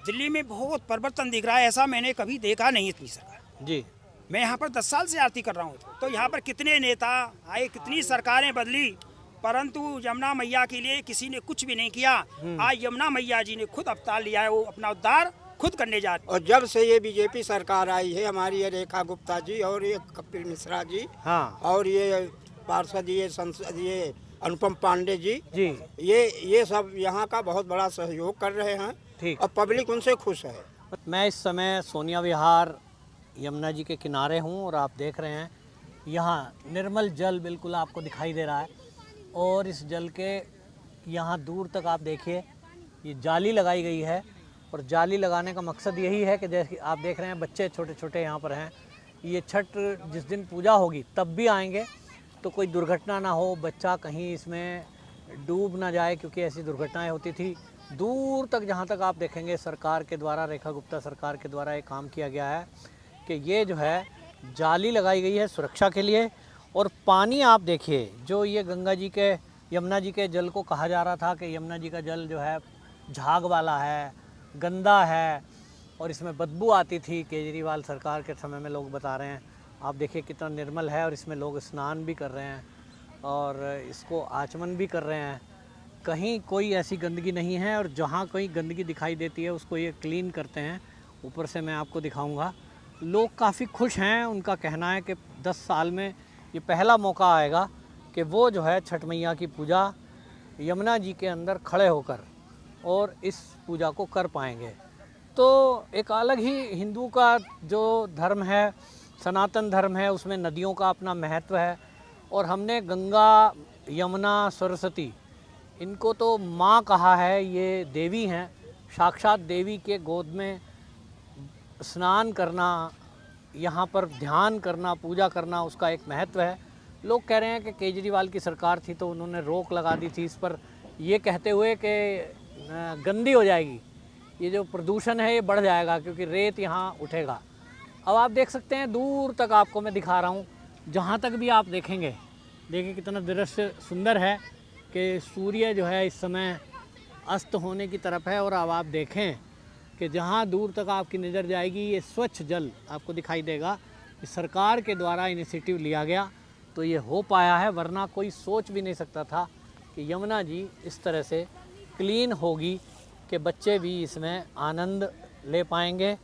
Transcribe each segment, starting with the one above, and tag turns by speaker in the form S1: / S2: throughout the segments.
S1: दिल्ली में बहुत परिवर्तन दिख रहा है, ऐसा मैंने कभी देखा नहीं इतनी सरकार
S2: जी।
S1: मैं यहाँ पर 10 साल से आरती कर रहा हूँ, तो यहाँ पर कितने नेता आए, कितनी सरकारें बदली, परंतु यमुना मैया के लिए किसी ने कुछ भी नहीं किया। आज यमुना मैया जी ने खुद अवतार लिया है, वो अपना उद्धार खुद करने जा रही है।
S3: और जब से ये बीजेपी सरकार आई है, हमारी ये रेखा गुप्ता जी और ये कपिल मिश्रा जी,
S2: हाँ
S3: और ये पार्षद ये संसद ये अनुपम पांडे जी,
S2: जी।
S3: ये सब यहाँ का बहुत बड़ा सहयोग कर रहे हैं।
S2: ठीक।
S3: और पब्लिक उनसे खुश है।
S2: मैं इस समय सोनिया विहार यमुना जी के किनारे हूँ और आप देख रहे हैं यहाँ निर्मल जल बिल्कुल आपको दिखाई दे रहा है। और इस जल के यहाँ दूर तक आप देखिए ये जाली लगाई गई है, और जाली लगाने का मकसद यही है कि जैसे आप देख रहे हैं बच्चे छोटे छोटे यहाँ पर हैं, ये छठ जिस दिन पूजा होगी तब भी आएंगे, तो कोई दुर्घटना ना हो, बच्चा कहीं इसमें डूब ना जाए, क्योंकि ऐसी दुर्घटनाएं होती थी। दूर तक जहाँ तक आप देखेंगे सरकार के द्वारा, रेखा गुप्ता सरकार के द्वारा एक काम किया गया है कि ये जो है जाली लगाई गई है सुरक्षा के लिए। और पानी आप देखिए, जो ये गंगा जी के यमुना जी के जल को कहा जा रहा था कि यमुना जी का जल जो है झाग वाला है, गंदा है और इसमें बदबू आती थी, केजरीवाल सरकार के समय में लोग बता रहे हैं। आप देखिए कितना निर्मल है, और इसमें लोग स्नान भी कर रहे हैं और इसको आचमन भी कर रहे हैं। कहीं कोई ऐसी गंदगी नहीं है, और जहाँ कोई गंदगी दिखाई देती है उसको ये क्लीन करते हैं। ऊपर से मैं आपको दिखाऊंगा, लोग काफ़ी खुश हैं। उनका कहना है कि 10 साल में ये पहला मौका आएगा कि वो जो है छठ मैया की पूजा यमुना जी के अंदर खड़े होकर और इस पूजा को कर पाएंगे। तो एक अलग ही हिंदू का जो धर्म है, सनातन धर्म है, उसमें नदियों का अपना महत्व है। और हमने गंगा, यमुना, सरस्वती, इनको तो माँ कहा है, ये देवी हैं, साक्षात देवी के गोद में स्नान करना, यहाँ पर ध्यान करना, पूजा करना, उसका एक महत्व है। लोग कह रहे हैं कि केजरीवाल की सरकार थी तो उन्होंने रोक लगा दी थी इस पर, ये कहते हुए कि गंदी हो जाएगी, ये जो प्रदूषण है ये बढ़ जाएगा क्योंकि रेत यहाँ उठेगा। अब आप देख सकते हैं दूर तक आपको मैं दिखा रहा हूँ, जहाँ तक भी आप देखेंगे, देखिए कितना दृश्य सुंदर है कि सूर्य जो है इस समय अस्त होने की तरफ है। और अब आप देखें कि जहाँ दूर तक आपकी नज़र जाएगी ये स्वच्छ जल आपको दिखाई देगा। इस सरकार के द्वारा इनिशिएटिव लिया गया तो ये हो पाया है, वरना कोई सोच भी नहीं सकता था कि यमुना जी इस तरह से क्लीन होगी कि बच्चे भी इसमें आनंद ले पाएंगे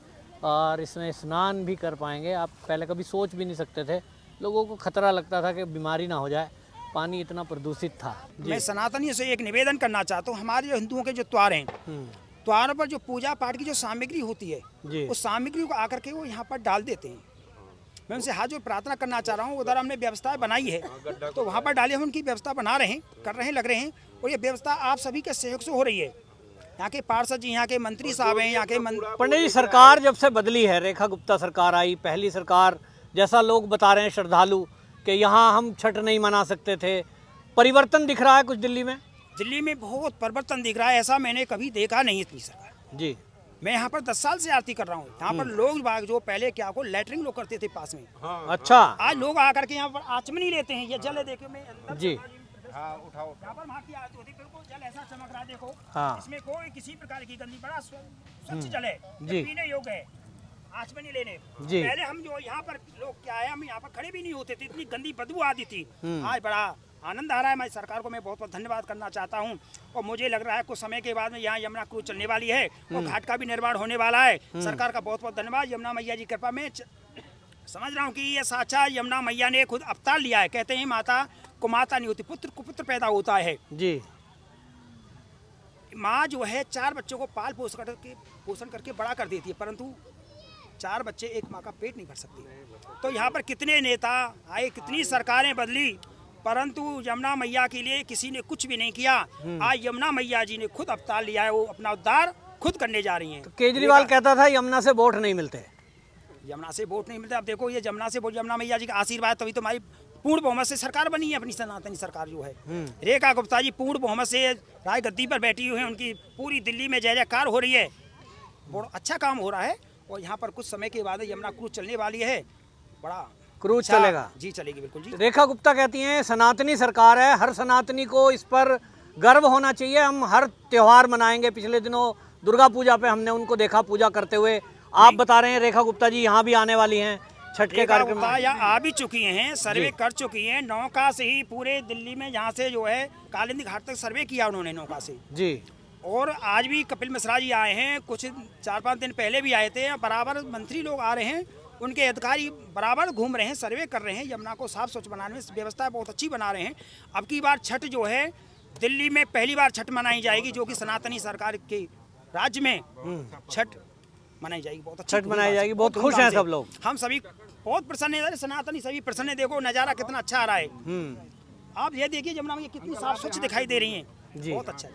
S2: और इसमें स्नान भी कर पाएंगे। आप पहले कभी सोच भी नहीं सकते थे, लोगों को खतरा लगता था कि बीमारी ना हो जाए, पानी इतना प्रदूषित था।
S1: मैं सनातनियों से एक निवेदन करना चाहता हूँ, हमारे जो हिंदुओं के जो त्योहार हैं, त्योहारों पर जो पूजा पाठ की जो सामग्री होती है, उस सामग्री को आकर के वो यहाँ पर डाल देते हैं। मैं उनसे हाथ जो प्रार्थना करना चाह रहा हूँ, उधर हमने व्यवस्था बनाई है तो वहाँ पर डाले, हम उनकी व्यवस्था बना रहे हैं, कर रहे हैं, लग रहे हैं। और ये व्यवस्था आप सभी के सहयोग से हो रही है। यहाँ के पार्षद जी, यहाँ के मंत्री साहब हैं, यहाँ के
S2: पंडित जी, सरकार जब से बदली है, रेखा गुप्ता सरकार आई, पहली सरकार जैसा लोग बता रहे हैं श्रद्धालु कि यहाँ हम छठ नहीं मना सकते थे, परिवर्तन दिख रहा है कुछ दिल्ली में?
S1: दिल्ली में बहुत परिवर्तन दिख रहा है, ऐसा मैंने कभी देखा नहीं इतनी सरकार
S2: जी।
S1: मैं यहाँ पर 10 साल से आरती कर रहा हूँ। यहाँ पर लोग बाग जो पहले क्या को लैटरिन लोग करते थे पास में,
S2: अच्छा,
S1: आज लोग आकर के यहाँ पर आचमनी लेते हैं। ये जल है, देखो मैं अंदर
S2: जी।
S1: उठाओ, यहाँ पर वहाँ की आरती होती है, बिल्कुल जल ऐसा चमक रहा है, देखो।
S2: हाँ।
S1: इसमें कोई किसी प्रकार की गंदी, बड़ा स्वच्छ जल है,
S2: जी।
S1: पीने योग्य है, आचमनी लेने।
S2: जी।
S1: पहले हम जो यहाँ पर लोग क्या है, हम यहाँ पर खड़े भी नहीं होते थे, इतनी गंदी बदबू आती थी। आज बड़ा आनंद आ रहा है। मैं सरकार को मैं बहुत बहुत धन्यवाद करना चाहता हूँ। और मुझे लग रहा है कुछ समय के बाद में यहाँ यमुना क्रूज चलने वाली है और घाट का भी निर्माण होने वाला है। सरकार का बहुत बहुत धन्यवाद। यमुना मैया जी कृपा में समझ रहा हूँ कि ये साक्षात यमुना मैया ने खुद अवतार लिया है। कहते हैं माता को माता नहीं होती, पुत्र को पुत्र पैदा होता है
S2: जी।
S1: माँ जो है 4 बच्चों को पाल पोषण करके बड़ा कर देती है, परंतु 4 बच्चे एक माँ का पेट नहीं भर सकते। तो यहाँ पर कितने नेता आए, कितनी सरकारें बदली, परंतु यमुना मैया के लिए किसी ने कुछ भी नहीं किया। आज यमुना मैया जी ने खुद अवतार लिया है, वो अपना उद्धार खुद करने जा रही हैं।
S2: तो केजरीवाल कहता था यमुना से वोट नहीं मिलते,
S1: यमुना से वोट नहीं मिलते। अब देखो ये यमुना से वोट, यमुना मैया जी का आशीर्वाद, तभी तो हमारी पूर्ण बहुमत से सरकार बनी है। अपनी सनातनी सरकार जो है, रेखा गुप्ता जी पूर्ण बहुमत से राय गद्दी पर बैठी हुई है। उनकी पूरी दिल्ली में जय जयकार हो रही है, बहुत अच्छा काम हो रहा है। और यहाँ पर कुछ समय के बाद यमुना क्रूज चलने वाली है, बड़ा
S2: क्रूज चलेगा
S1: जी, चलेगी बिल्कुल जी।
S2: रेखा गुप्ता कहती हैं सनातनी सरकार है, हर सनातनी को इस पर गर्व होना चाहिए, हम हर त्योहार मनाएंगे। पिछले दिनों दुर्गा पूजा पे हमने उनको देखा पूजा करते हुए। आप बता रहे हैं रेखा गुप्ता जी यहाँ भी आने वाली हैं छठ के कार्यक्रम में।
S1: या आ भी चुकी हैं, सर्वे कर चुकी हैं। नौका से ही पूरे दिल्ली में यहाँ से जो है कालिंदी घाट तक सर्वे किया उन्होंने नौका से
S2: जी।
S1: और आज भी कपिल मिश्रा जी आए हैं, कुछ 4-5 दिन पहले भी आए थे। बराबर मंत्री लोग आ रहे हैं, उनके अधिकारी बराबर घूम रहे हैं, सर्वे कर रहे हैं। यमुना को साफ स्वच्छ बनाने में व्यवस्था बहुत अच्छी बना रहे हैं। अब की बार छठ जो है दिल्ली में पहली बार छठ मनाई जाएगी, जो कि सनातनी सरकार के राज्य में छठ मनाई जाएगी। बहुत अच्छी
S2: छठ मनाई जाएगी, बहुत खुश हैं सब लोग।
S1: हम सभी बहुत प्रसन्न है, सनातनी सभी प्रसन्न है। देखो नज़ारा कितना अच्छा आ रहा है। आप ये देखिए यमुना में कितनी साफ स्वच्छ दिखाई दे रही है, बहुत अच्छा है।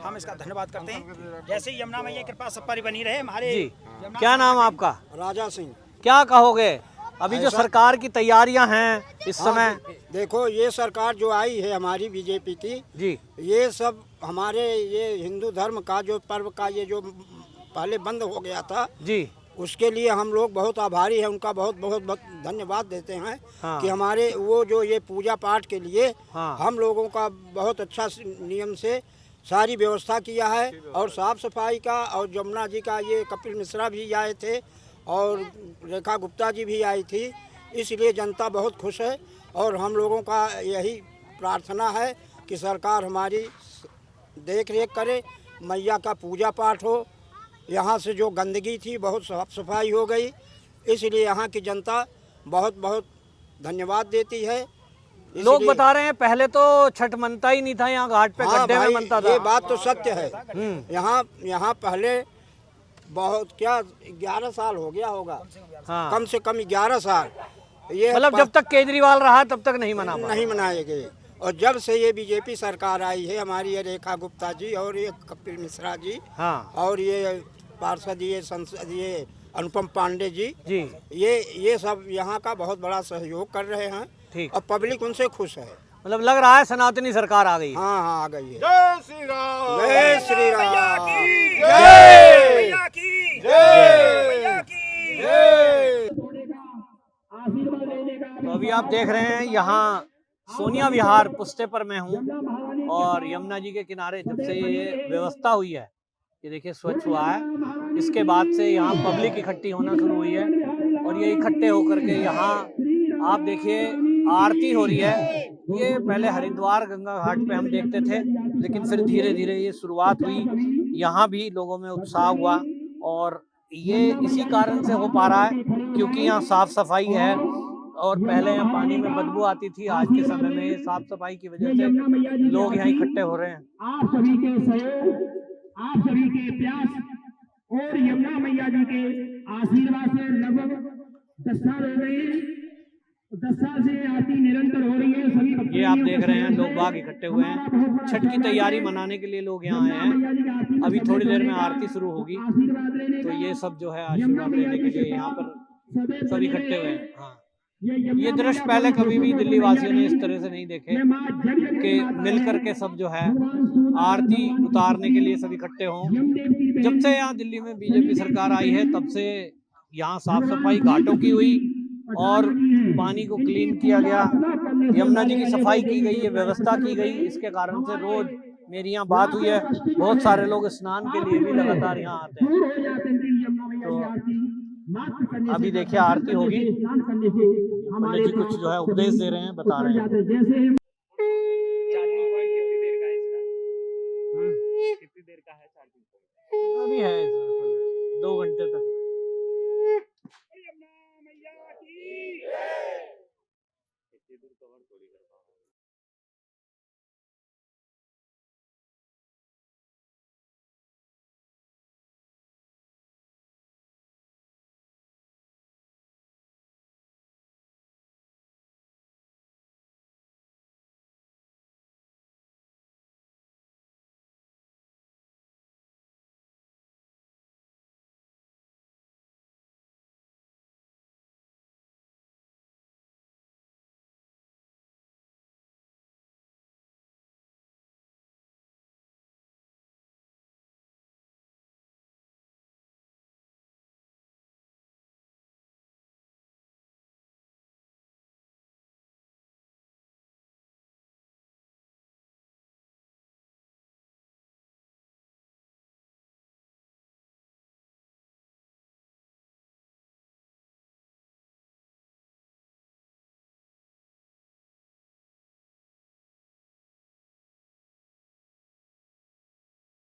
S1: हम इसका धन्यवाद करते हैं। जैसे ही यमुना मैया कृपा सब पर बनी रहे हमारे।
S2: क्या नाम आपका?
S3: राजा सिंह।
S2: क्या कहोगे अभी जो सरकार की तैयारियां हैं इस समय?
S3: देखो ये सरकार जो आई है हमारी बीजेपी की
S2: जी,
S3: ये सब हमारे ये हिंदू धर्म का जो पर्व का ये जो पहले बंद हो गया था
S2: जी,
S3: उसके लिए हम लोग बहुत आभारी हैं, उनका बहुत बहुत बहुत धन्यवाद देते हैं।
S2: हाँ।
S3: कि हमारे वो जो ये पूजा पाठ के लिए
S2: हाँ।
S3: हम लोगों का बहुत अच्छा नियम से सारी व्यवस्था किया है। और साफ सफाई का और यमुना जी का ये कपिल मिश्रा भी आए थे और रेखा गुप्ता जी भी आई थी, इसलिए जनता बहुत खुश है। और हम लोगों का यही प्रार्थना है कि सरकार हमारी देख रेख करे, मैया का पूजा पाठ हो, यहाँ से जो गंदगी थी बहुत साफ सफाई हो गई, इसलिए यहाँ की जनता बहुत बहुत धन्यवाद देती है।
S2: लोग बता रहे हैं पहले तो छठ मनता ही नहीं था, यहाँ घाट पे
S3: हाँ
S2: गड्ढे में
S3: भाई,
S2: मनता था।
S3: ये बात तो सत्य है। यहाँ पहले बहुत क्या 11 साल हो गया होगा,
S2: हाँ।
S3: कम से कम 11 साल ये
S2: मतलब जब तक केजरीवाल रहा तब तक नहीं मना
S3: नहीं मनाए गए। और जब से ये बीजेपी सरकार आई है हमारी, ये रेखा गुप्ता जी और ये कपिल मिश्रा जी,
S2: हाँ।
S3: और ये पार्षद ये संसद ये अनुपम पांडे जी
S2: जी,
S3: ये सब यहाँ का बहुत बड़ा सहयोग कर रहे हैं।
S2: ठीक।
S3: और पब्लिक उनसे खुश है।
S2: मतलब लग रहा है सनातनी सरकार आ गई।
S3: हाँ हाँ आ गई है।
S4: जय श्री राम।
S3: जय श्री राम।
S2: तो अभी आप देख रहे हैं यहाँ सोनिया विहार पुस्ते पर मैं हूँ और यमुना जी के किनारे जब से ये व्यवस्था हुई है, ये देखिए स्वच्छ हुआ है, इसके बाद से यहाँ पब्लिक इकट्ठी होना शुरू हुई है। और ये इकट्ठे होकर के यहाँ आप देखिए आरती हो रही है। ये पहले हरिद्वार गंगा घाट पे हम देखते थे, लेकिन फिर धीरे धीरे ये शुरुआत हुई, यहाँ भी लोगों में उत्साह हुआ। और ये इसी कारण से हो पा रहा है क्योंकि यहाँ साफ सफाई है। और पहले यहाँ पानी में बदबू आती थी, आज के समय में साफ सफाई की वजह से लोग यहाँ इकट्ठे हो रहे हैं।
S5: आप सभी के सहयोग, आप सभी के प्रयास और यमुना मैया जी के आशीर्वाद से लगभग 10 साल हो गए हैं। 10 साल से आरती निरंतर हो रही है। सभी
S2: ये आप देख रहे हैं लोग बाग इकट्ठे हुए हैं, छठ की तैयारी मनाने के लिए लोग यहाँ आए हैं। अभी थोड़ी देर में आरती शुरू होगी, तो ये सब जो है आशीर्वाद लेने के लिए यहाँ पर सब इकट्ठे हुए हैं। हाँ, ये दृश्य पहले कभी भी दिल्ली वासियों ने इस तरह से नहीं देखे कि मिल करके सब जो है आरती उतारने के लिए सब इकट्ठे हों। जब से यहाँ दिल्ली में बीजेपी सरकार आई है तब से यहाँ साफ सफाई घाटों की हुई और पानी को क्लीन किया गया, यमुना जी की सफाई की गई, ये व्यवस्था की गई। इसके कारण से रोज मेरी यहाँ बात हुई है, बहुत सारे लोग स्नान के लिए भी लगातार यहाँ आते हैं। तो अभी देखिए आरती होगी, पंडित जी कुछ जो है उपदेश दे रहे हैं, बता रहे हैं। कितनी देर का है? अभी है